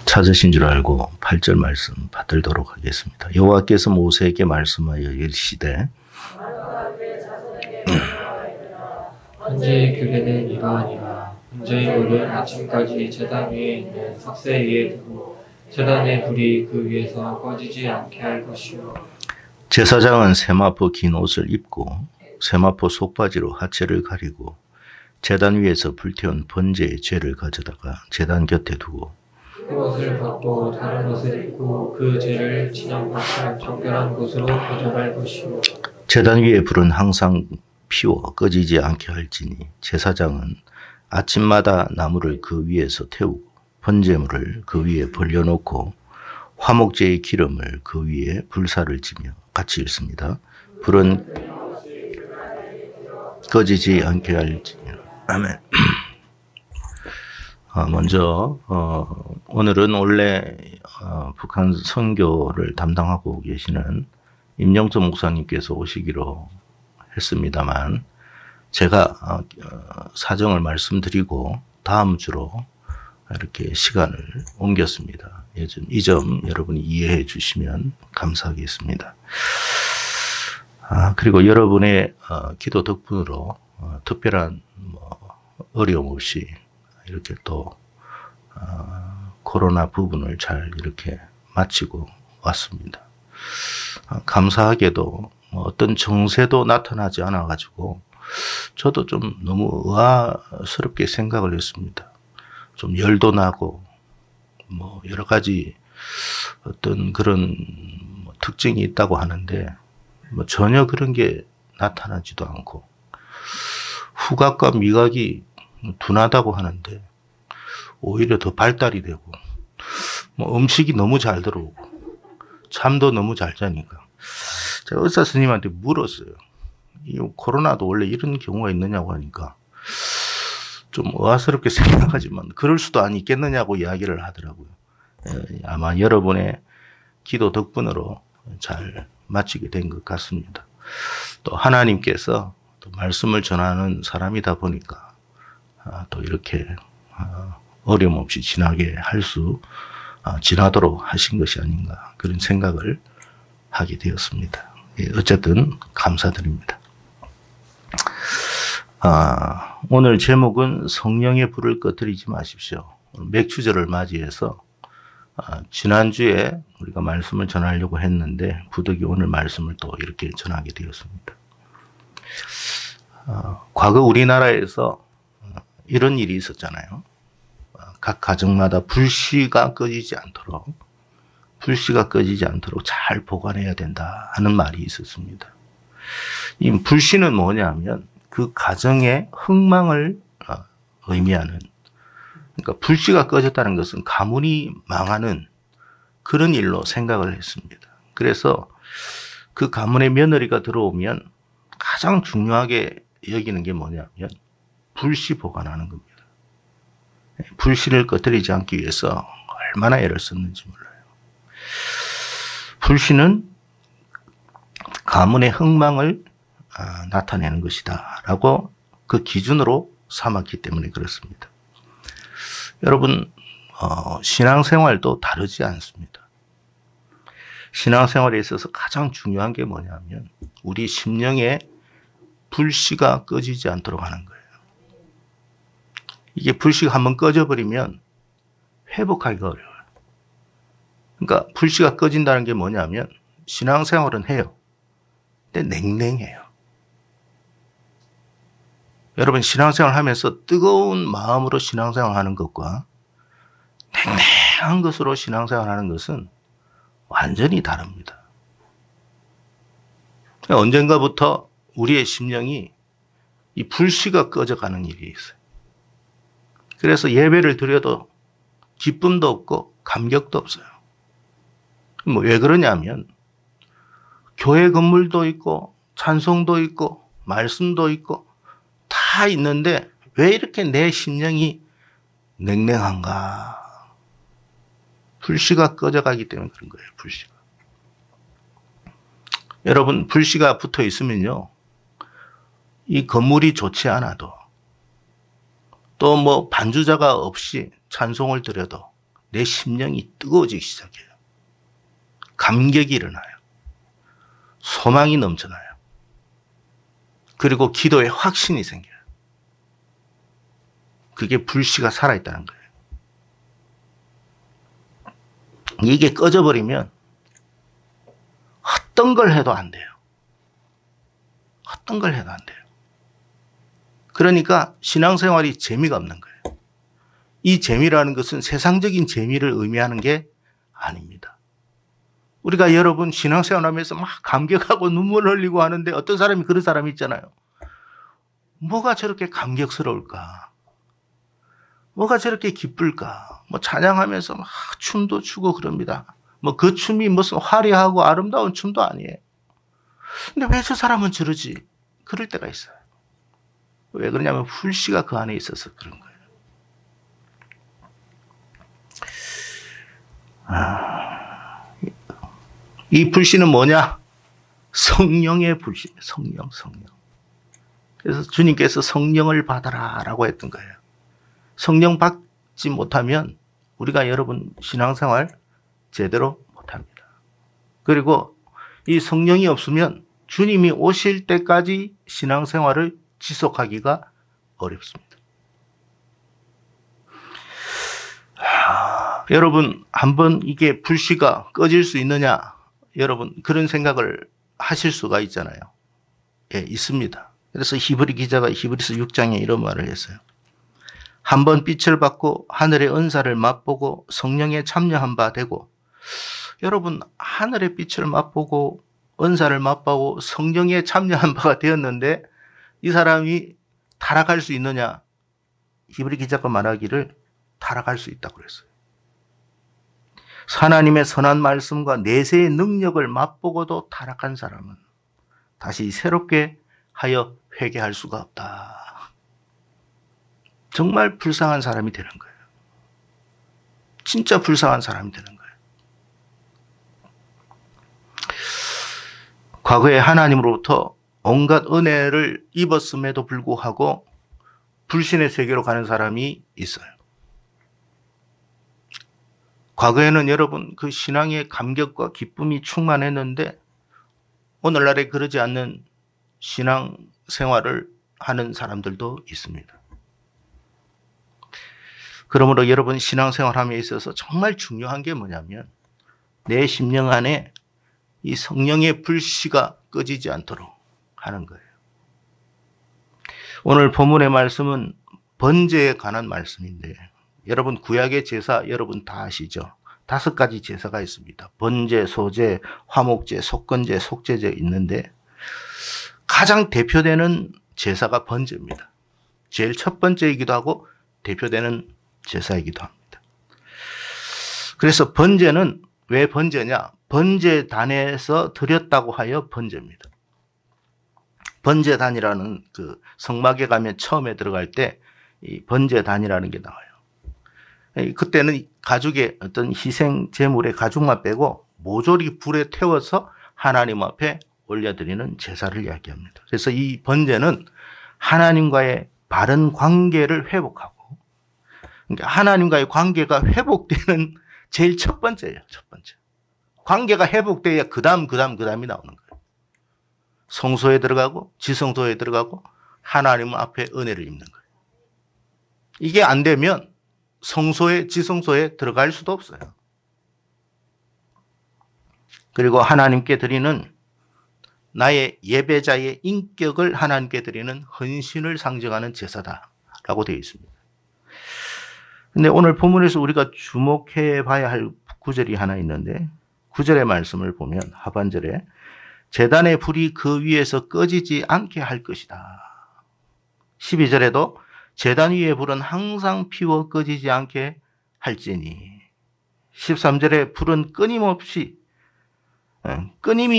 찾으신 줄 알고 8절 말씀 받들도록 하겠습니다. 여호와께서 모세에게 말씀하여 이르시되 현재의 규례는 이러하니라. 현재의 물은 아침까지 제단 위에 있는 석쇠 위에 두고 제단의 불이 그 위에서 꺼지지 않게 할 것이요. 제사장은 세마포 긴 옷을 입고 세마포 속바지로 하체를 가리고 제단 위에서 불태운 번제의 죄를 가져다가 제단 곁에 두고 그 옷을 벗고 다른 옷을 입고 그 죄를 진영받쳐 정결한 곳으로 가져갈 것이요. 제단 위에 불은 항상 피워 꺼지지 않게 할지니 제사장은 아침마다 나무를 그 위에서 태우고 번제물을 그 위에 벌려놓고 화목제의 기름을 그 위에 불사를 지며 같이 읽습니다. 불은 꺼지지 않게 할지니. 아멘. 먼저 오늘은 원래 북한 선교를 담당하고 계시는 임영조 목사님께서 오시기로 했습니다만 제가 사정을 말씀드리고 다음 주로 이렇게 시간을 옮겼습니다. 이 점 여러분이 이해해 주시면 감사하겠습니다. 그리고 여러분의 기도 덕분으로 특별한 어려움 없이 이렇게 또 코로나 부분을 잘 이렇게 마치고 왔습니다. 감사하게도 어떤 정세도 나타나지 않아 가지고 저도 좀 너무 의아스럽게 생각을 했습니다. 좀 열도 나고 여러 가지 어떤 그런 특징이 있다고 하는데 전혀 그런 게 나타나지도 않고 후각과 미각이 둔하다고 하는데 오히려 더 발달이 되고 음식이 너무 잘 들어오고 잠도 너무 잘 자니까 제가 의사 선생님한테 물었어요. 이 코로나도 원래 이런 경우가 있느냐고 하니까 좀 의아스럽게 생각하지만 그럴 수도 있겠느냐고 이야기를 하더라고요. 아마 여러분의 기도 덕분으로 잘 마치게 된 것 같습니다. 또 하나님께서 또 말씀을 전하는 사람이다 보니까 또 이렇게 어려움 없이 지나도록 하신 것이 아닌가 그런 생각을 하게 되었습니다. 어쨌든 감사드립니다. 오늘 제목은 성령의 불을 꺼뜨리지 마십시오. 맥추절을 맞이해서 지난주에 우리가 말씀을 전하려고 했는데 부득이 오늘 말씀을 또 이렇게 전하게 되었습니다. 과거 우리나라에서 이런 일이 있었잖아요. 각 가정마다 불씨가 꺼지지 않도록 잘 보관해야 된다 하는 말이 있었습니다. 이 불씨는 뭐냐면 그 가정의 흥망을 의미하는, 그러니까 불씨가 꺼졌다는 것은 가문이 망하는 그런 일로 생각을 했습니다. 그래서 그 가문의 며느리가 들어오면 가장 중요하게 여기는 게 뭐냐면 불씨 보관하는 겁니다. 불씨를 꺼뜨리지 않기 위해서 얼마나 애를 썼는지 몰라요. 불씨는 가문의 흥망을 나타내는 것이다 라고 그 기준으로 삼았기 때문에 그렇습니다. 여러분 신앙생활도 다르지 않습니다. 신앙생활에 있어서 가장 중요한 게 뭐냐면 우리 심령에 불씨가 꺼지지 않도록 하는 거예요. 이게 불씨가 한번 꺼져버리면 회복하기가 어려워요. 그러니까 불씨가 꺼진다는 게 뭐냐면 신앙생활은 해요. 근데 냉랭해요. 여러분 신앙생활 하면서 뜨거운 마음으로 신앙생활 하는 것과 냉랭한 것으로 신앙생활 하는 것은 완전히 다릅니다. 언젠가부터 우리의 심령이 이 불씨가 꺼져가는 일이 있어요. 그래서 예배를 드려도 기쁨도 없고 감격도 없어요. 뭐 왜 그러냐면 교회 건물도 있고 찬송도 있고 말씀도 있고 다 있는데 왜 이렇게 내 심령이 냉랭한가? 불씨가 꺼져가기 때문에 그런 거예요. 불씨가. 여러분 불씨가 붙어 있으면요. 이 건물이 좋지 않아도 또 뭐 반주자가 없이 찬송을 드려도 내 심령이 뜨거워지기 시작해요. 감격이 일어나요. 소망이 넘쳐나요. 그리고 기도에 확신이 생겨요. 그게 불씨가 살아있다는 거예요. 이게 꺼져버리면 어떤 걸 해도 안 돼요. 어떤 걸 해도 안 돼요. 그러니까 신앙생활이 재미가 없는 거예요. 이 재미라는 것은 세상적인 재미를 의미하는 게 아닙니다. 우리가 여러분 신앙생활하면서 막 감격하고 눈물 흘리고 하는데 어떤 사람이 그런 사람이 있잖아요. 뭐가 저렇게 감격스러울까? 뭐가 저렇게 기쁠까? 뭐 찬양하면서 막 춤도 추고 그럽니다. 뭐 그 춤이 무슨 화려하고 아름다운 춤도 아니에요. 근데 왜 저 사람은 저러지? 그럴 때가 있어요. 왜 그러냐면 불씨가 그 안에 있어서 그런 거예요. 이 불씨는 뭐냐? 성령의 불씨. 성령. 그래서 주님께서 성령을 받아라 라고 했던 거예요. 성령 받지 못하면 우리가 여러분 신앙생활 제대로 못합니다. 그리고 이 성령이 없으면 주님이 오실 때까지 신앙생활을 지속하기가 어렵습니다. 여러분 한번 이게 불씨가 꺼질 수 있느냐? 여러분 그런 생각을 하실 수가 있잖아요. 예, 있습니다. 그래서 히브리 기자가 히브리서 6장에 이런 말을 했어요. 한번 빛을 받고 하늘의 은사를 맛보고 성령에 참여한 바 되고, 여러분 하늘의 빛을 맛보고 은사를 맛보고 성령에 참여한 바가 되었는데 이 사람이 타락할 수 있느냐? 히브리 기자가 말하기를 타락할 수 있다고 그랬어요. 하나님의 선한 말씀과 내세의 능력을 맛보고도 타락한 사람은 다시 새롭게 하여 회개할 수가 없다. 정말 불쌍한 사람이 되는 거예요. 진짜 불쌍한 사람이 되는 거예요. 과거에 하나님으로부터 온갖 은혜를 입었음에도 불구하고 불신의 세계로 가는 사람이 있어요. 과거에는 여러분 그 신앙의 감격과 기쁨이 충만했는데 오늘날에 그러지 않는 신앙 생활을 하는 사람들도 있습니다. 그러므로 여러분 신앙생활함에 있어서 정말 중요한 게 뭐냐면 내 심령 안에 이 성령의 불씨가 꺼지지 않도록 하는 거예요. 오늘 본문의 말씀은 번제에 관한 말씀인데 여러분 구약의 제사 여러분 다 아시죠? 5가지 제사가 있습니다. 번제, 소제, 화목제, 속건제, 속제제 있는데 가장 대표되는 제사가 번제입니다. 제일 첫 번째이기도 하고 대표되는 제사이기도 합니다. 그래서 번제는 왜 번제냐? 번제단에서 드렸다고 하여 번제입니다. 번제단이라는 그 성막에 가면 처음에 들어갈 때 이 번제단이라는 게 나와요. 그때는 가죽의 어떤 희생 제물의 가죽만 빼고 모조리 불에 태워서 하나님 앞에 올려드리는 제사를 이야기합니다. 그래서 이 번제는 하나님과의 바른 관계를 회복하고, 그러니까 하나님과의 관계가 회복되는 제일 첫 번째예요. 첫 번째. 관계가 회복돼야 그 다음이 나오는 거예요. 성소에 들어가고 지성소에 들어가고 하나님 앞에 은혜를 입는 거예요. 이게 안 되면 성소에 지성소에 들어갈 수도 없어요. 그리고 하나님께 드리는 나의 예배자의 인격을 하나님께 드리는 헌신을 상징하는 제사다라고 되어 있습니다. 근데 오늘 본문에서 우리가 주목해 봐야 할 구절이 하나 있는데 9절의 말씀을 보면 하반절에 제단의 불이 그 위에서 꺼지지 않게 할 것이다. 12절에도 제단 위의 불은 항상 피워 꺼지지 않게 할지니 13절에 불은 끊임이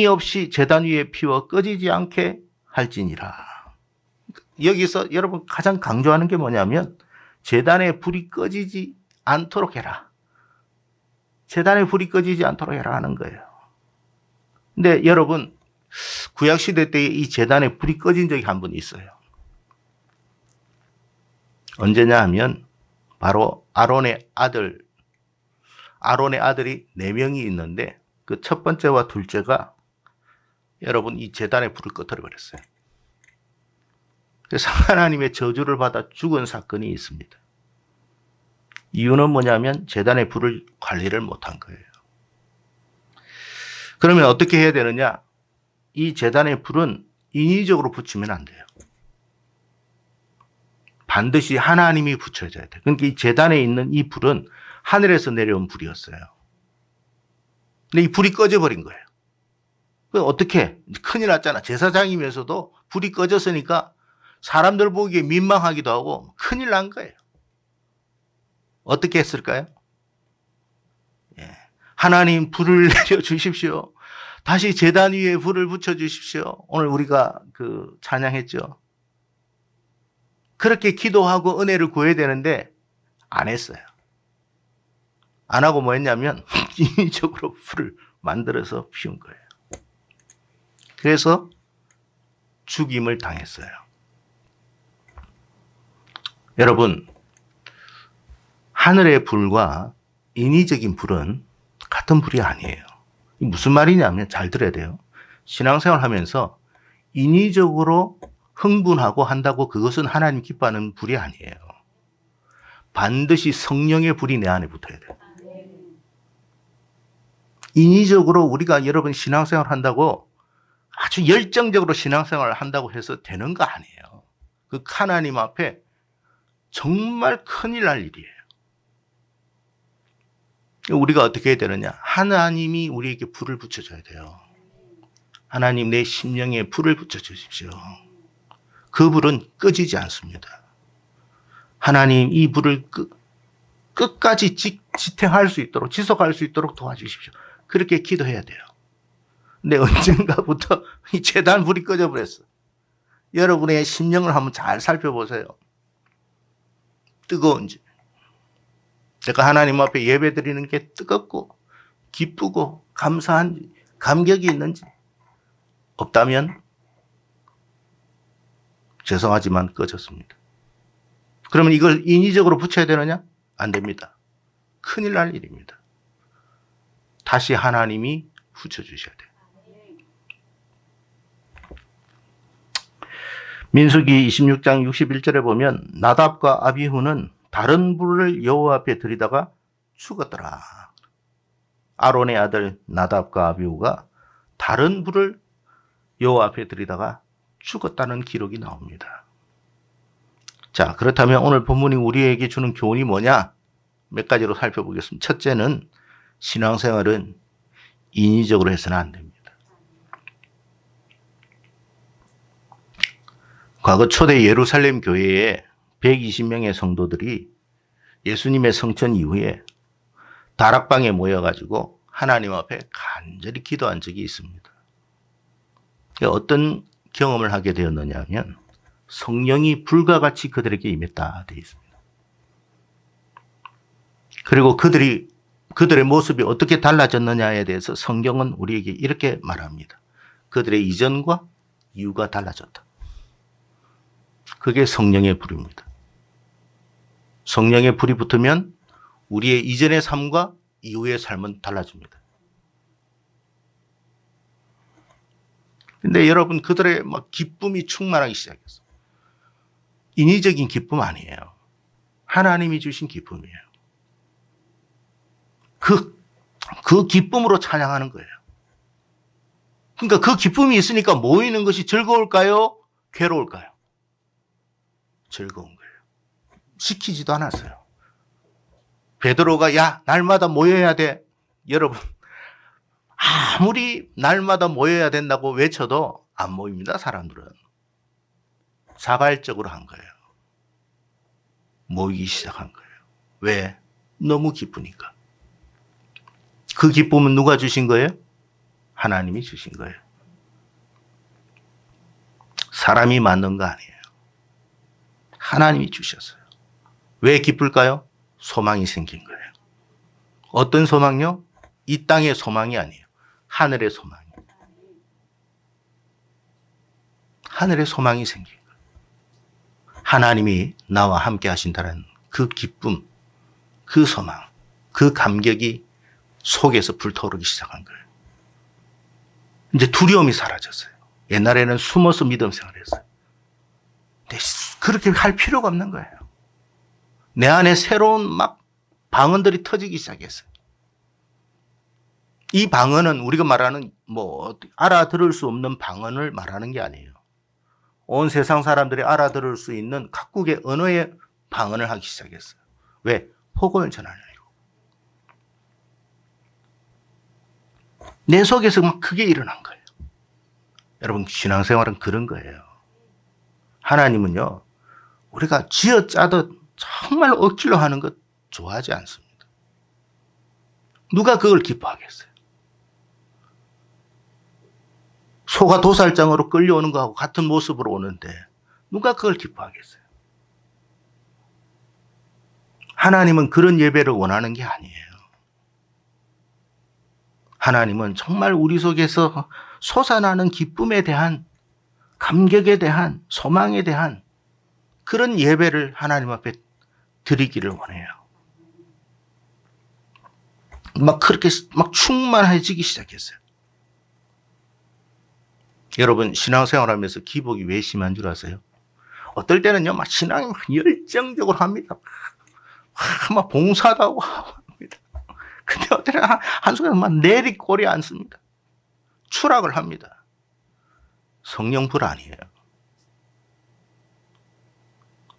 없이 제단 위에 피워 꺼지지 않게 할지니라. 여기서 여러분 가장 강조하는 게 뭐냐면 제단의 불이 꺼지지 않도록 해라. 제단의 불이 꺼지지 않도록 해라 하는 거예요. 근데 여러분 구약시대 때 이 제단에 불이 꺼진 적이 한 번 있어요. 언제냐 하면 바로 아론의 아들이 4명이 있는데 그 첫 번째와 둘째가 여러분 이 제단에 불을 꺼뜨려 버렸어요. 그래서 하나님의 저주를 받아 죽은 사건이 있습니다. 이유는 뭐냐면 제단의 불을 관리를 못한 거예요. 그러면 어떻게 해야 되느냐? 이 제단의 불은 인위적으로 붙이면 안 돼요. 반드시 하나님이 붙여줘야 돼요. 그러니까 이 제단에 있는 이 불은 하늘에서 내려온 불이었어요. 근데 이 불이 꺼져버린 거예요. 어떻게? 큰일 났잖아. 제사장이면서도 불이 꺼졌으니까 사람들 보기에 민망하기도 하고 큰일 난 거예요. 어떻게 했을까요? 하나님 불을 내려주십시오. 다시 제단 위에 불을 붙여주십시오. 오늘 우리가 찬양했죠. 그렇게 기도하고 은혜를 구해야 되는데 안 했어요. 안 하고 뭐 했냐면 인위적으로 불을 만들어서 피운 거예요. 그래서 죽임을 당했어요. 여러분, 하늘의 불과 인위적인 불은 같은 불이 아니에요. 무슨 말이냐면 잘 들어야 돼요. 신앙생활 하면서 인위적으로 흥분하고 한다고 그것은 하나님 기뻐하는 불이 아니에요. 반드시 성령의 불이 내 안에 붙어야 돼요. 인위적으로 우리가 여러분 신앙생활 한다고 아주 열정적으로 신앙생활을 한다고 해서 되는 거 아니에요. 그 하나님 앞에 정말 큰일 날 일이에요. 우리가 어떻게 해야 되느냐? 하나님이 우리에게 불을 붙여줘야 돼요. 하나님 내 심령에 불을 붙여주십시오. 그 불은 꺼지지 않습니다. 하나님 이 불을 끝까지 지탱할 수 있도록 지속할 수 있도록 도와주십시오. 그렇게 기도해야 돼요. 근데 언젠가부터 이 제단 불이 꺼져버렸어. 여러분의 심령을 한번 잘 살펴보세요. 뜨거운지. 내가 하나님 앞에 예배 드리는 게 뜨겁고 기쁘고 감사한지 감격이 있는지 없다면 죄송하지만 꺼졌습니다. 그러면 이걸 인위적으로 붙여야 되느냐? 안 됩니다. 큰일 날 일입니다. 다시 하나님이 붙여주셔야 돼요. 민수기 26장 61절에 보면 나답과 아비후는 다른 불을 여호와 앞에 들이다가 죽었더라. 아론의 아들 나답과 아비후가 다른 불을 여호와 앞에 들이다가 죽었다는 기록이 나옵니다. 자, 그렇다면 오늘 본문이 우리에게 주는 교훈이 뭐냐? 몇 가지로 살펴보겠습니다. 첫째는 신앙생활은 인위적으로 해서는 안 됩니다. 과거 초대 예루살렘 교회에 120명의 성도들이 예수님의 성천 이후에 다락방에 모여가지고 하나님 앞에 간절히 기도한 적이 있습니다. 어떤 경험을 하게 되었느냐 하면 성령이 불과 같이 그들에게 임했다 되어 있습니다. 그리고 그들의 모습이 어떻게 달라졌느냐에 대해서 성경은 우리에게 이렇게 말합니다. 그들의 이전과 이후가 달라졌다. 그게 성령의 불입니다. 성령의 불이 붙으면 우리의 이전의 삶과 이후의 삶은 달라집니다. 근데 여러분 그들의 막 기쁨이 충만하기 시작했어요. 인위적인 기쁨 아니에요. 하나님이 주신 기쁨이에요. 그 기쁨으로 찬양하는 거예요. 그러니까 그 기쁨이 있으니까 모이는 것이 즐거울까요? 괴로울까요? 즐거운 거예요. 시키지도 않았어요. 베드로가 야 날마다 모여야 돼. 여러분 아무리 날마다 모여야 된다고 외쳐도 안 모입니다, 사람들은. 자발적으로 한 거예요. 모이기 시작한 거예요. 왜? 너무 기쁘니까. 그 기쁨은 누가 주신 거예요? 하나님이 주신 거예요. 사람이 만든 거 아니에요. 하나님이 주셨어요. 왜 기쁠까요? 소망이 생긴 거예요. 어떤 소망요? 이 땅의 소망이 아니에요. 하늘의 소망. 하늘의 소망이 생긴 거예요. 하나님이 나와 함께 하신다는 그 기쁨, 그 소망, 그 감격이 속에서 불타오르기 시작한 거예요. 이제 두려움이 사라졌어요. 옛날에는 숨어서 믿음 생활했어요. 근데 그렇게 할 필요가 없는 거예요. 내 안에 새로운 막 방언들이 터지기 시작했어요. 이 방언은 우리가 말하는 알아들을 수 없는 방언을 말하는 게 아니에요. 온 세상 사람들이 알아들을 수 있는 각국의 언어의 방언을 하기 시작했어요. 왜? 복음을 전하려고. 내 속에서 막 크게 일어난 거예요. 여러분, 신앙생활은 그런 거예요. 하나님은요, 우리가 쥐어짜듯 정말 억지로 하는 것 좋아하지 않습니다. 누가 그걸 기뻐하겠어요? 소가 도살장으로 끌려오는 거하고 같은 모습으로 오는데 누가 그걸 기뻐하겠어요? 하나님은 그런 예배를 원하는 게 아니에요. 하나님은 정말 우리 속에서 솟아나는 기쁨에 대한, 감격에 대한, 소망에 대한 그런 예배를 하나님 앞에 드리기를 원해요. 그렇게 충만해지기 시작했어요. 여러분, 신앙생활하면서 기복이 왜 심한 줄 아세요? 어떨 때는요, 신앙이 열정적으로 합니다. 막 봉사도 하고 합니다. 근데 어떨 때는 한순간 내리꼬리 앉습니다. 추락을 합니다. 성령 불 아니에요.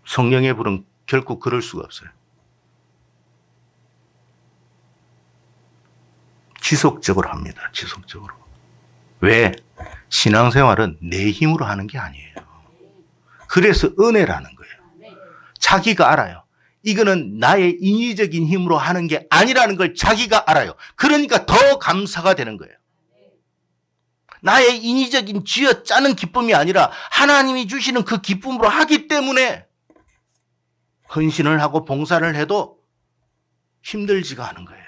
성령의 불은 결코 그럴 수가 없어요. 지속적으로 합니다. 지속적으로. 왜? 신앙생활은 내 힘으로 하는 게 아니에요. 그래서 은혜라는 거예요. 자기가 알아요. 이거는 나의 인위적인 힘으로 하는 게 아니라는 걸 자기가 알아요. 그러니까 더 감사가 되는 거예요. 나의 인위적인 쥐어짜는 기쁨이 아니라 하나님이 주시는 그 기쁨으로 하기 때문에 헌신을 하고 봉사를 해도 힘들지가 않은 거예요.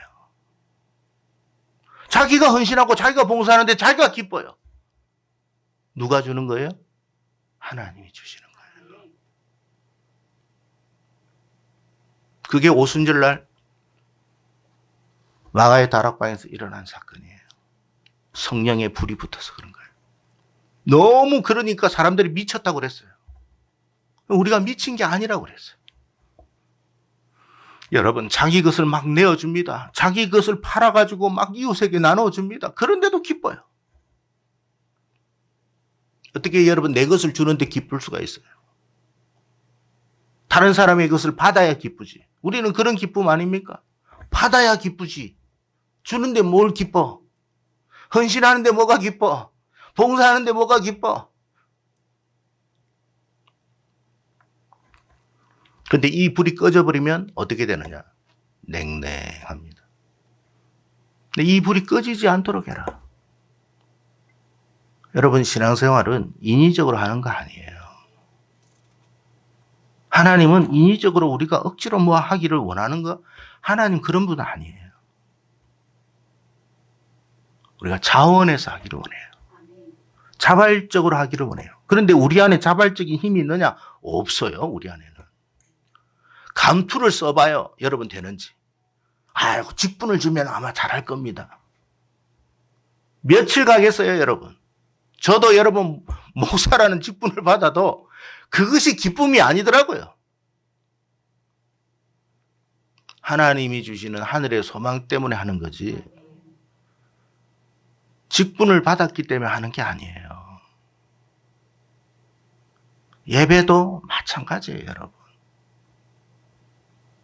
자기가 헌신하고 자기가 봉사하는데 자기가 기뻐요. 누가 주는 거예요? 하나님이 주시는 거예요. 그게 오순절날 마가의 다락방에서 일어난 사건이에요. 성령의 불이 붙어서 그런 거예요. 너무 그러니까 사람들이 미쳤다고 그랬어요. 우리가 미친 게 아니라고 그랬어요. 여러분, 자기 것을 막 내어줍니다. 자기 것을 팔아가지고 막 이웃에게 나눠줍니다. 그런데도 기뻐요. 어떻게 여러분 내 것을 주는데 기쁠 수가 있어요? 다른 사람의 것을 받아야 기쁘지. 우리는 그런 기쁨 아닙니까? 받아야 기쁘지. 주는데 뭘 기뻐? 헌신하는데 뭐가 기뻐? 봉사하는데 뭐가 기뻐? 그런데 이 불이 꺼져버리면 어떻게 되느냐? 냉랭합니다. 근데 이 불이 꺼지지 않도록 해라. 여러분, 신앙생활은 인위적으로 하는 거 아니에요. 하나님은 인위적으로 우리가 억지로 뭐 하기를 원하는 거, 하나님 그런 분 아니에요. 우리가 자원해서 하기를 원해요. 자발적으로 하기를 원해요. 그런데 우리 안에 자발적인 힘이 있느냐? 없어요, 우리 안에는. 감투를 써봐요. 여러분 되는지. 아이고, 직분을 주면 아마 잘할 겁니다. 며칠 가겠어요, 여러분? 저도 여러분 목사라는 직분을 받아도 그것이 기쁨이 아니더라고요. 하나님이 주시는 하늘의 소망 때문에 하는 거지. 직분을 받았기 때문에 하는 게 아니에요. 예배도 마찬가지예요, 여러분.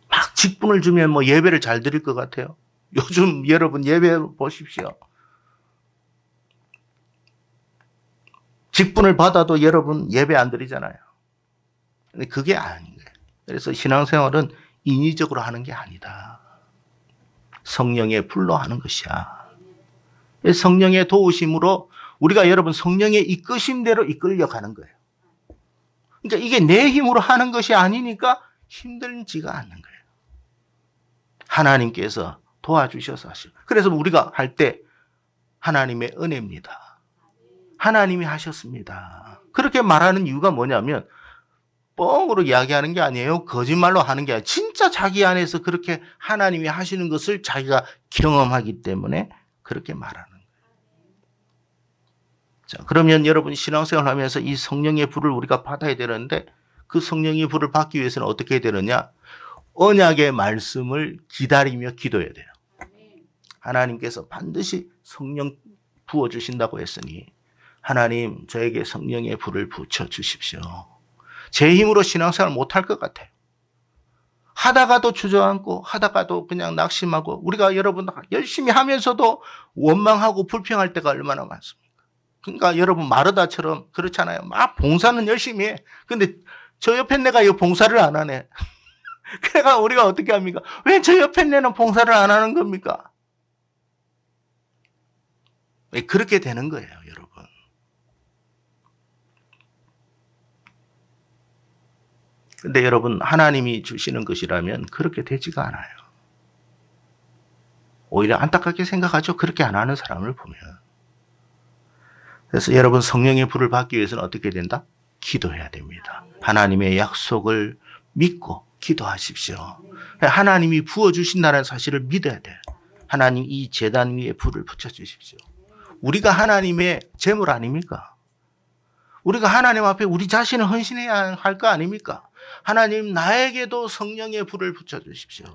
막 직분을 주면 뭐 예배를 잘 드릴 것 같아요. 요즘 여러분 예배 보십시오. 직분을 받아도 여러분 예배 안 드리잖아요. 근데 그게 아닌 거예요. 그래서 신앙생활은 인위적으로 하는 게 아니다. 성령의 불로 하는 것이야. 성령의 도우심으로 우리가 여러분 성령의 이끄심대로 이끌려 가는 거예요. 그러니까 이게 내 힘으로 하는 것이 아니니까 힘들지가 않는 거예요. 하나님께서 도와주셔서 하시고. 그래서 우리가 할 때 하나님의 은혜입니다. 하나님이 하셨습니다. 그렇게 말하는 이유가 뭐냐면 뻥으로 이야기하는 게 아니에요. 거짓말로 하는 게 아니에요. 진짜 자기 안에서 그렇게 하나님이 하시는 것을 자기가 경험하기 때문에 그렇게 말하는 거예요. 자, 그러면 여러분 신앙생활 하면서 이 성령의 불을 우리가 받아야 되는데 그 성령의 불을 받기 위해서는 어떻게 해야 되느냐? 언약의 말씀을 기다리며 기도해야 돼요. 하나님께서 반드시 성령 부어주신다고 했으니 하나님 저에게 성령의 불을 붙여주십시오. 제 힘으로 신앙생활 못할 것 같아요. 하다가도 주저앉고 하다가도 그냥 낙심하고 우리가 여러분 열심히 하면서도 원망하고 불평할 때가 얼마나 많습니까? 그러니까 여러분 마르다처럼 그렇잖아요. 막 봉사는 열심히 해. 근데 저 옆에 내가 이 봉사를 안 하네. 그러니까 우리가 어떻게 합니까? 왜 저 옆에 내는 봉사를 안 하는 겁니까? 그렇게 되는 거예요, 여러분. 근데 여러분 하나님이 주시는 것이라면 그렇게 되지가 않아요. 오히려 안타깝게 생각하죠. 그렇게 안 하는 사람을 보면. 그래서 여러분 성령의 불을 받기 위해서는 어떻게 된다? 기도해야 됩니다. 하나님의 약속을 믿고 기도하십시오. 하나님이 부어주신다는 사실을 믿어야 돼요. 하나님 이 제단 위에 불을 붙여주십시오. 우리가 하나님의 제물 아닙니까? 우리가 하나님 앞에 우리 자신을 헌신해야 할 거 아닙니까? 하나님 나에게도 성령의 불을 붙여주십시오.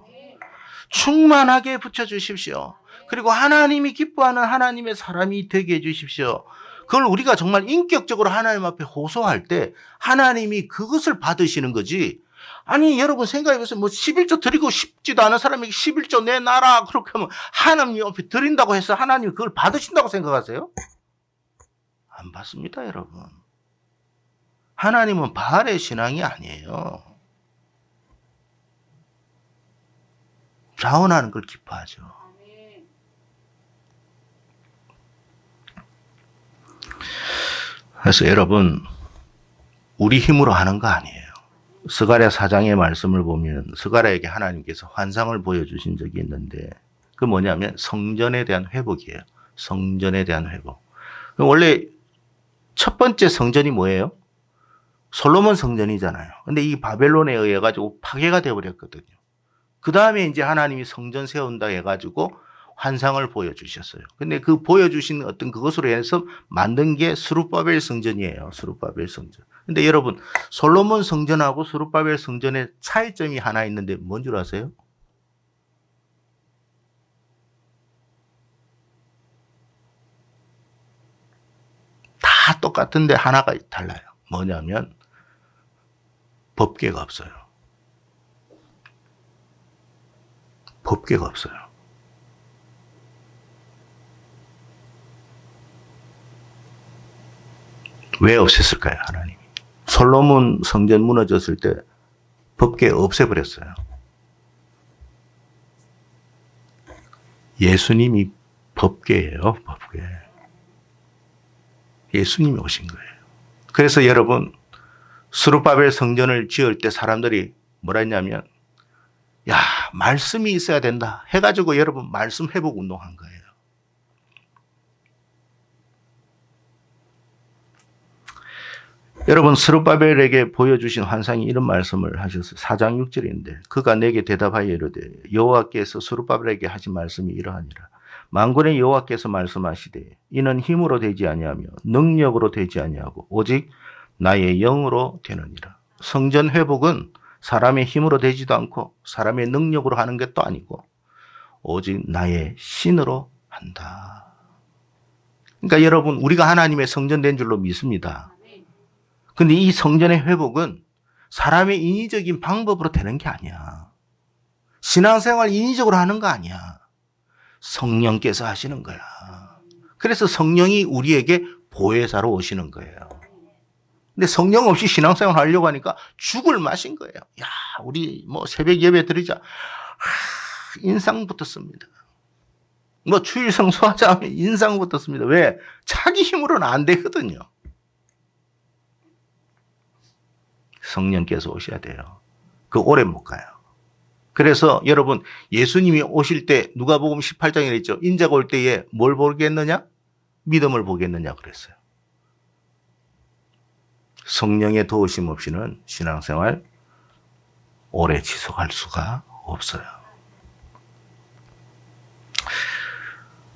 충만하게 붙여주십시오. 그리고 하나님이 기뻐하는 하나님의 사람이 되게 해주십시오. 그걸 우리가 정말 인격적으로 하나님 앞에 호소할 때 하나님이 그것을 받으시는 거지. 아니 여러분 생각해보세요. 뭐 11조 드리고 싶지도 않은 사람에게 11조 내놔라 그렇게 하면 하나님 앞에 드린다고 해서 하나님이 그걸 받으신다고 생각하세요? 안 받습니다, 여러분. 하나님은 바알의 신앙이 아니에요. 자원하는 걸 기뻐하죠. 그래서 여러분 우리 힘으로 하는 거 아니에요. 스가랴 4장의 말씀을 보면 스가랴에게 하나님께서 환상을 보여주신 적이 있는데 그 뭐냐면 성전에 대한 회복이에요. 성전에 대한 회복. 원래 첫 번째 성전이 뭐예요? 솔로몬 성전이잖아요. 근데 이 바벨론에 의해 가지고 파괴가 되어버렸거든요. 그 다음에 이제 하나님이 성전 세운다 해가지고 환상을 보여주셨어요. 근데 그 보여주신 어떤 그것으로 해서 만든 게 스룹바벨 성전이에요. 스룹바벨 성전. 근데 여러분 솔로몬 성전하고 스룹바벨 성전의 차이점이 하나 있는데 뭔 줄 아세요? 다 똑같은데 하나가 달라요. 뭐냐면 법궤가 없어요. 법궤가 없어요. 왜 없앴을까요, 하나님이? 솔로몬 성전 무너졌을 때 법궤 없애버렸어요. 예수님이 법궤예요, 법궤. 예수님이 오신 거예요. 그래서 여러분 스룹바벨 성전을 지을 때 사람들이 뭐라 했냐면 야 말씀이 있어야 된다 해가지고 여러분 말씀 회복 운동한 거예요. 여러분 스룹바벨에게 보여주신 환상이 이런 말씀을 하셨어요. 4장 6절인데 그가 내게 대답하여 이르되 여호와께서 스룹바벨에게 하신 말씀이 이러하니라. 만군의 여호와께서 말씀하시되 이는 힘으로 되지 아니하며 능력으로 되지 아니하고 오직 나의 영으로 되느니라. 성전 회복은 사람의 힘으로 되지도 않고 사람의 능력으로 하는 것도 아니고 오직 나의 신으로 한다. 그러니까 여러분 우리가 하나님의 성전 된 줄로 믿습니다. 근데 이 성전의 회복은 사람의 인위적인 방법으로 되는 게 아니야. 신앙생활 인위적으로 하는 거 아니야. 성령께서 하시는 거야. 그래서 성령이 우리에게 보혜사로 오시는 거예요. 근데 성령 없이 신앙생활 하려고 하니까 죽을 맛인 거예요. 야, 우리 뭐 새벽 예배 드리자. 인상 붙었습니다. 뭐 주일 성수하자 하면 인상 붙었습니다. 왜? 자기 힘으로는 안 되거든요. 성령께서 오셔야 돼요. 그 오래 못 가요. 그래서 여러분, 예수님이 오실 때 누가복음 18장에 있죠. 인자가 올 때에 뭘 보겠느냐? 믿음을 보겠느냐 그랬어요. 성령의 도우심 없이는 신앙생활 오래 지속할 수가 없어요.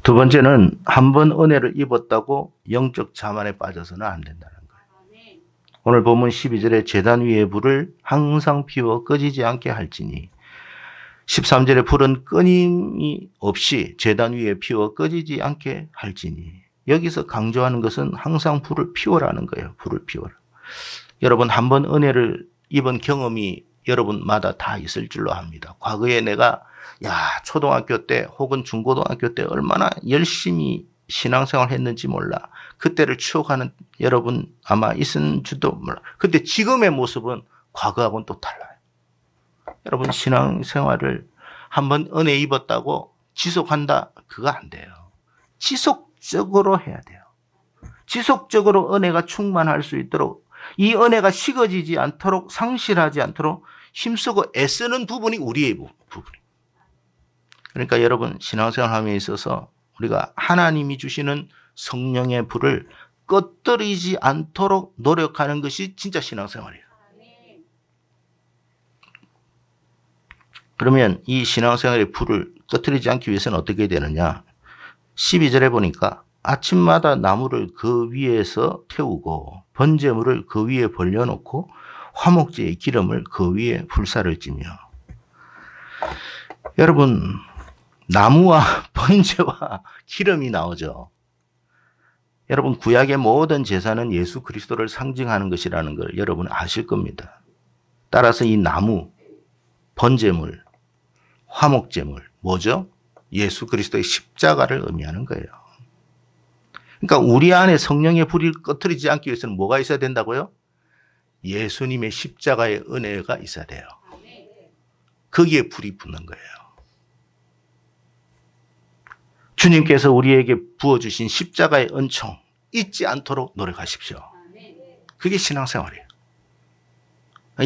두 번째는 한 번 은혜를 입었다고 영적 자만에 빠져서는 안 된다는 거예요. 오늘 본문 12절에 제단 위의 불을 항상 피워 꺼지지 않게 할지니 13절에 불은 끊임이 없이 제단 위에 피워 꺼지지 않게 할지니 여기서 강조하는 것은 항상 불을 피워라는 거예요. 불을 피워라. 여러분 한 번 은혜를 입은 경험이 여러분마다 다 있을 줄로 압니다. 과거에 내가 초등학교 때 혹은 중고등학교 때 얼마나 열심히 신앙생활 했는지 몰라. 그때를 추억하는 여러분 아마 있은지도 몰라. 근데 지금의 모습은 과거하고는 또 달라요. 여러분 신앙생활을 한번 은혜 입었다고 지속한다? 그거 안 돼요. 지속적으로 해야 돼요. 지속적으로 은혜가 충만할 수 있도록 이 은혜가 식어지지 않도록 상실하지 않도록 힘쓰고 애쓰는 부분이 우리의 부분이에요. 그러니까 여러분 신앙생활함에 있어서 우리가 하나님이 주시는 성령의 불을 꺼뜨리지 않도록 노력하는 것이 진짜 신앙생활이에요. 그러면 이 신앙생활의 불을 꺼뜨리지 않기 위해서는 어떻게 되느냐? 12절에 보니까 아침마다 나무를 그 위에서 태우고 번제물을 그 위에 벌려놓고 화목제의 기름을 그 위에 불사를 찌며. 여러분 나무와 번제와 기름이 나오죠. 여러분 구약의 모든 제사는 예수 그리스도를 상징하는 것이라는 걸 여러분 아실 겁니다. 따라서 이 나무, 번제물, 화목제물 뭐죠? 예수 그리스도의 십자가를 의미하는 거예요. 그러니까 우리 안에 성령의 불이 꺼뜨리지 않기 위해서는 뭐가 있어야 된다고요? 예수님의 십자가의 은혜가 있어야 돼요. 거기에 불이 붙는 거예요. 주님께서 우리에게 부어주신 십자가의 은총 잊지 않도록 노력하십시오. 그게 신앙생활이에요.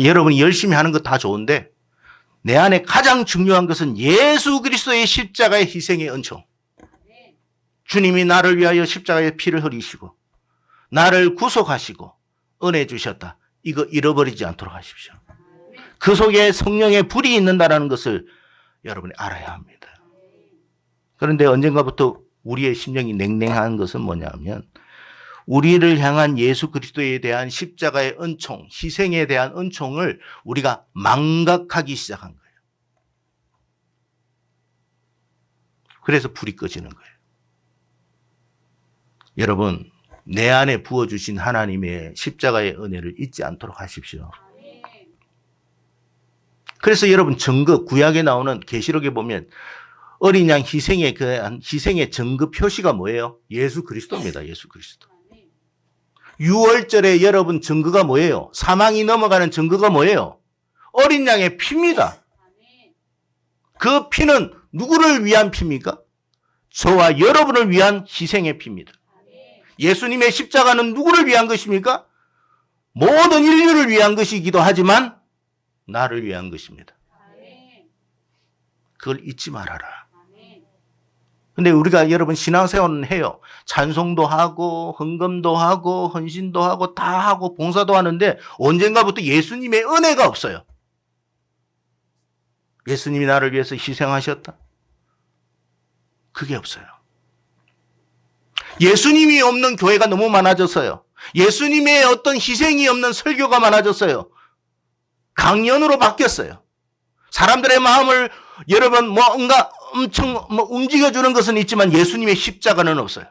여러분이 열심히 하는 거 다 좋은데 내 안에 가장 중요한 것은 예수 그리스도의 십자가의 희생의 은총. 주님이 나를 위하여 십자가의 피를 흘리시고 나를 구속하시고 은혜 주셨다. 이거 잃어버리지 않도록 하십시오. 그 속에 성령의 불이 있는다는 것을 여러분이 알아야 합니다. 그런데 언젠가부터 우리의 심령이 냉랭한 것은 뭐냐면 우리를 향한 예수 그리스도에 대한 십자가의 은총, 희생에 대한 은총을 우리가 망각하기 시작한 거예요. 그래서 불이 꺼지는 거예요. 여러분, 내 안에 부어주신 하나님의 십자가의 은혜를 잊지 않도록 하십시오. 그래서 여러분 증거, 구약에 나오는 계시록에 보면 어린 양 희생의 증거 표시가 뭐예요? 예수 그리스도입니다. 예수 그리스도. 6월절에 여러분 증거가 뭐예요? 사망이 넘어가는 증거가 뭐예요? 어린 양의 피입니다. 그 피는 누구를 위한 피입니까? 저와 여러분을 위한 희생의 피입니다. 예수님의 십자가는 누구를 위한 것입니까? 모든 인류를 위한 것이기도 하지만 나를 위한 것입니다. 그걸 잊지 말아라. 근데 우리가 여러분 신앙생활은 해요. 찬송도 하고 헌금도 하고 헌신도 하고 다 하고 봉사도 하는데 언젠가부터 예수님의 은혜가 없어요. 예수님이 나를 위해서 희생하셨다. 그게 없어요. 예수님이 없는 교회가 너무 많아졌어요. 예수님의 어떤 희생이 없는 설교가 많아졌어요. 강연으로 바뀌었어요. 사람들의 마음을 여러분 뭔가 엄청 움직여주는 것은 있지만 예수님의 십자가는 없어요.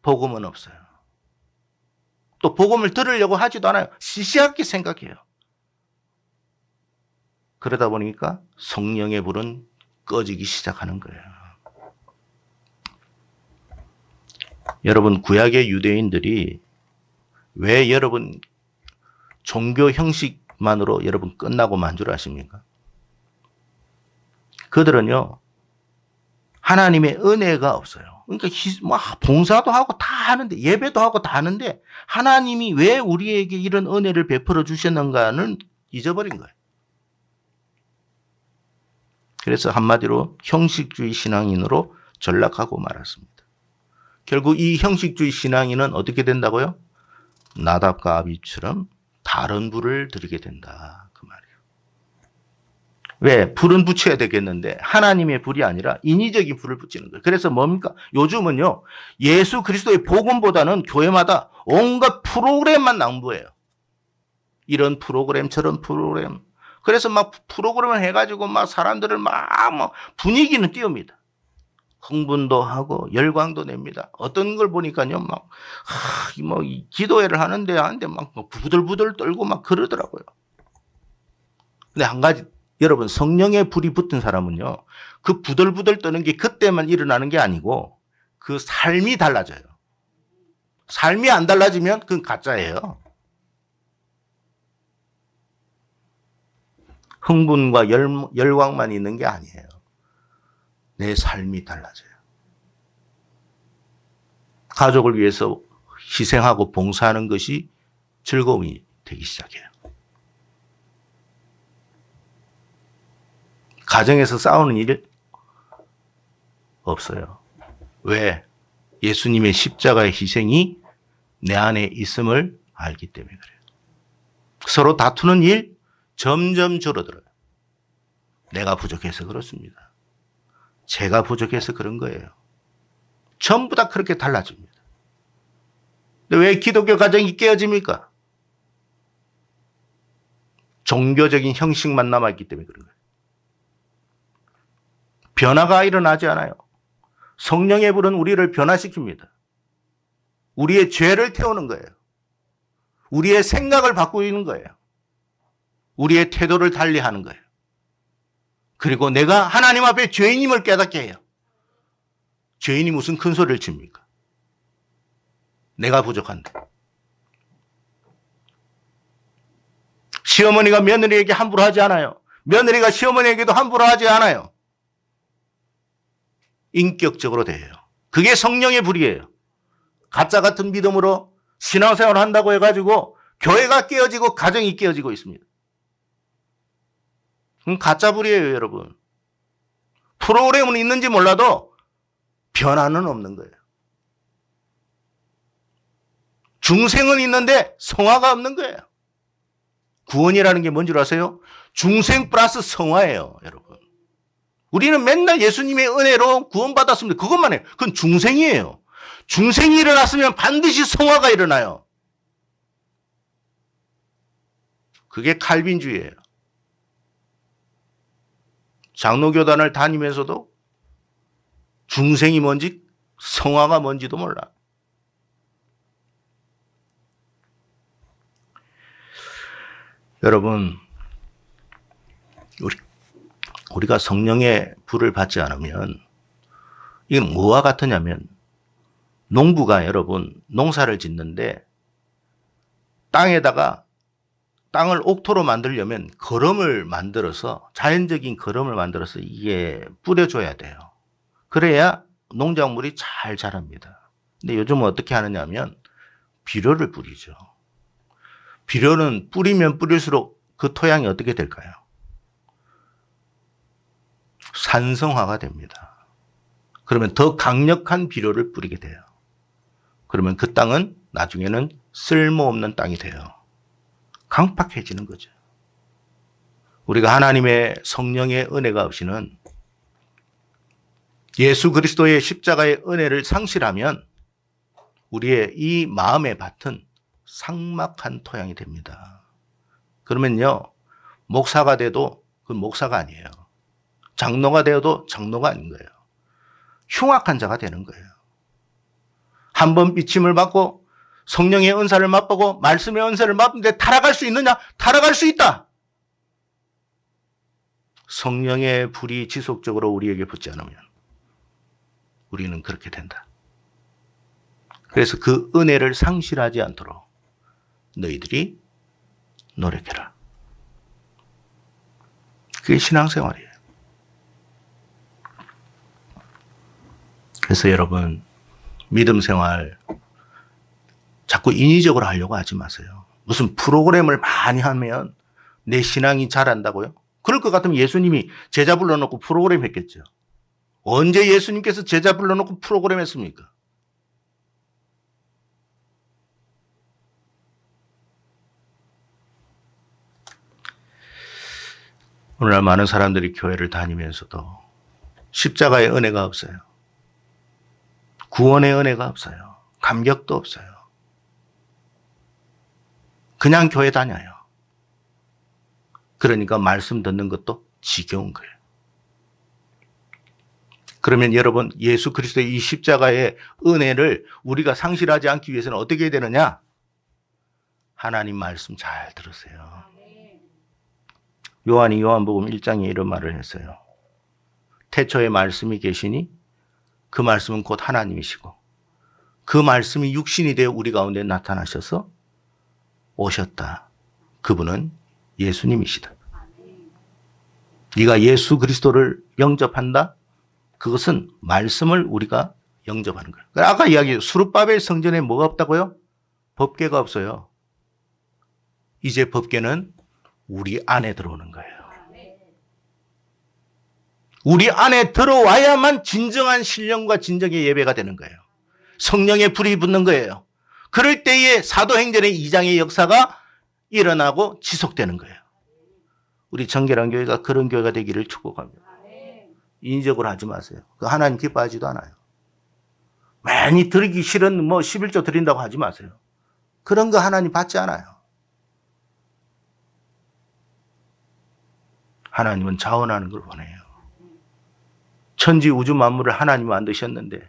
복음은 없어요. 또 복음을 들으려고 하지도 않아요. 시시하게 생각해요. 그러다 보니까 성령의 불은 꺼지기 시작하는 거예요. 여러분 구약의 유대인들이 왜 여러분 종교 형식만으로 여러분 끝나고 만 줄 아십니까? 그들은요, 하나님의 은혜가 없어요. 그러니까 봉사도 하고 다 하는데, 예배도 하고 다 하는데, 하나님이 왜 우리에게 이런 은혜를 베풀어 주셨는가는 잊어버린 거예요. 그래서 한마디로 형식주의 신앙인으로 전락하고 말았습니다. 결국 이 형식주의 신앙인은 어떻게 된다고요? 나답과 아비처럼 다른 불을 들이게 된다. 그 말이에요. 왜? 불은 붙여야 되겠는데 하나님의 불이 아니라 인위적인 불을 붙이는 거예요. 그래서 뭡니까? 요즘은요, 예수 그리스도의 복음보다는 교회마다 온갖 프로그램만 낭보해요. 이런 프로그램, 저런 프로그램. 그래서 막 프로그램을 해가지고 막 사람들을 막 분위기는 띄웁니다. 흥분도 하고 열광도 냅니다. 어떤 걸 보니까요, 막 기도회를 하는데 막 부들부들 떨고 막 그러더라고요. 근데 한 가지, 여러분, 성령의 불이 붙은 사람은요, 그 부들부들 떠는 게 그때만 일어나는 게 아니고 그 삶이 달라져요. 삶이 안 달라지면 그건 가짜예요. 흥분과 열광만 있는 게 아니에요. 내 삶이 달라져요. 가족을 위해서 희생하고 봉사하는 것이 즐거움이 되기 시작해요. 가정에서 싸우는 일 없어요. 왜? 예수님의 십자가의 희생이 내 안에 있음을 알기 때문에 그래요. 서로 다투는 일 점점 줄어들어요. 내가 부족해서 그렇습니다. 제가 부족해서 그런 거예요. 전부 다 그렇게 달라집니다. 근데 왜 기독교 가정이 깨어집니까? 종교적인 형식만 남아있기 때문에 그런 거예요. 변화가 일어나지 않아요. 성령의 불은 우리를 변화시킵니다. 우리의 죄를 태우는 거예요. 우리의 생각을 바꾸는 거예요. 우리의 태도를 달리하는 거예요. 그리고 내가 하나님 앞에 죄인임을 깨닫게 해요. 죄인이 무슨 큰 소리를 칩니까? 내가 부족한다. 시어머니가 며느리에게 함부로 하지 않아요. 며느리가 시어머니에게도 함부로 하지 않아요. 인격적으로 돼요. 그게 성령의 불이에요. 가짜 같은 믿음으로 신앙생활을 한다고 해가지고 교회가 깨어지고 가정이 깨어지고 있습니다. 그건 가짜 불이에요, 여러분. 프로그램은 있는지 몰라도 변화는 없는 거예요. 중생은 있는데 성화가 없는 거예요. 구원이라는 게 뭔지 아세요? 중생 플러스 성화예요, 여러분. 우리는 맨날 예수님의 은혜로 구원받았습니다. 그것만 해요. 그건 중생이에요. 중생이 일어났으면 반드시 성화가 일어나요. 그게 칼빈주의예요. 장로교단을 다니면서도 중생이 뭔지 성화가 뭔지도 몰라. 여러분, 우리가 성령의 불을 받지 않으면 이건 뭐와 같으냐면, 농부가 여러분 농사를 짓는데 땅을 옥토로 만들려면 거름을 만들어서, 자연적인 거름을 만들어서 이게 뿌려줘야 돼요. 그래야 농작물이 잘 자랍니다. 근데 요즘은 어떻게 하느냐 하면 비료를 뿌리죠. 비료는 뿌리면 뿌릴수록 그 토양이 어떻게 될까요? 산성화가 됩니다. 그러면 더 강력한 비료를 뿌리게 돼요. 그러면 그 땅은 나중에는 쓸모없는 땅이 돼요. 강팍해지는 거죠. 우리가 하나님의 성령의 은혜가 없이는, 예수 그리스도의 십자가의 은혜를 상실하면 우리의 이 마음의 밭은 삭막한 토양이 됩니다. 그러면요, 목사가 돼도 그건 목사가 아니에요. 장로가 되어도 장로가 아닌 거예요. 흉악한 자가 되는 거예요. 한 번 비침을 받고 성령의 은사를 맛보고 말씀의 은사를 맛보는데 타락할 수 있느냐? 타락할 수 있다. 성령의 불이 지속적으로 우리에게 붙지 않으면 우리는 그렇게 된다. 그래서 그 은혜를 상실하지 않도록 너희들이 노력해라. 그게 신앙생활이에요. 그래서 여러분, 믿음 생활 자꾸 인위적으로 하려고 하지 마세요. 무슨 프로그램을 많이 하면 내 신앙이 자란다고요? 그럴 것 같으면 예수님이 제자 불러놓고 프로그램 했겠죠. 언제 예수님께서 제자 불러놓고 프로그램 했습니까? 오늘날 많은 사람들이 교회를 다니면서도 십자가의 은혜가 없어요. 구원의 은혜가 없어요. 감격도 없어요. 그냥 교회 다녀요. 그러니까 말씀 듣는 것도 지겨운 거예요. 그러면 여러분, 예수 그리스도의 이 십자가의 은혜를 우리가 상실하지 않기 위해서는 어떻게 해야 되느냐? 하나님 말씀 잘 들으세요. 요한이 요한복음 1장에 이런 말을 했어요. 태초에 말씀이 계시니 그 말씀은 곧 하나님이시고 그 말씀이 육신이 되어 우리 가운데 나타나셔서 오셨다. 그분은 예수님이시다. 네가 예수 그리스도를 영접한다? 그것은 말씀을 우리가 영접하는 거예요. 아까 이야기했죠. 수룹바벨 성전에 뭐가 없다고요? 법궤가 없어요. 이제 법궤는 우리 안에 들어오는 거예요. 우리 안에 들어와야만 진정한 신령과 진정의 예배가 되는 거예요. 성령의 불이 붙는 거예요. 그럴 때에 사도행전의 2장의 역사가 일어나고 지속되는 거예요. 우리 정결한 교회가 그런 교회가 되기를 축복합니다. 인위적으로 하지 마세요. 그 하나님 기뻐하지도 않아요. 많이 드리기 싫은 11조 드린다고 하지 마세요. 그런 거 하나님 받지 않아요. 하나님은 자원하는 걸 원해요. 천지 우주 만물을 하나님 만드셨는데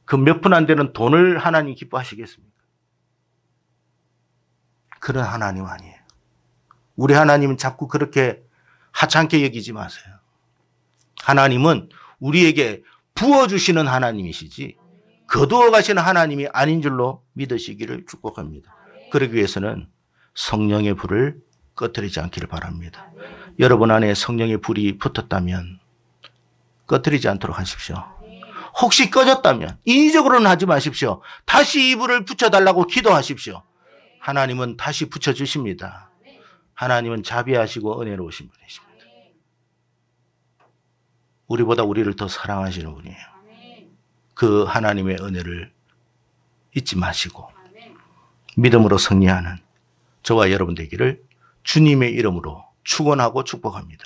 그 몇 푼 안 되는 돈을 하나님 기뻐하시겠습니까? 그런 하나님 아니에요. 우리 하나님은 자꾸 그렇게 하찮게 여기지 마세요. 하나님은 우리에게 부어주시는 하나님이시지 거두어 가시는 하나님이 아닌 줄로 믿으시기를 축복합니다. 그러기 위해서는 성령의 불을 꺼뜨리지 않기를 바랍니다. 여러분 안에 성령의 불이 붙었다면 꺼뜨리지 않도록 하십시오. 혹시 꺼졌다면 인위적으로는 하지 마십시오. 다시 이 불을 붙여달라고 기도하십시오. 하나님은 다시 붙여주십니다. 하나님은 자비하시고 은혜로우신 분이십니다. 우리보다 우리를 더 사랑하시는 분이에요. 그 하나님의 은혜를 잊지 마시고 믿음으로 승리하는 저와 여러분 되기를 주님의 이름으로 축원하고 축복합니다.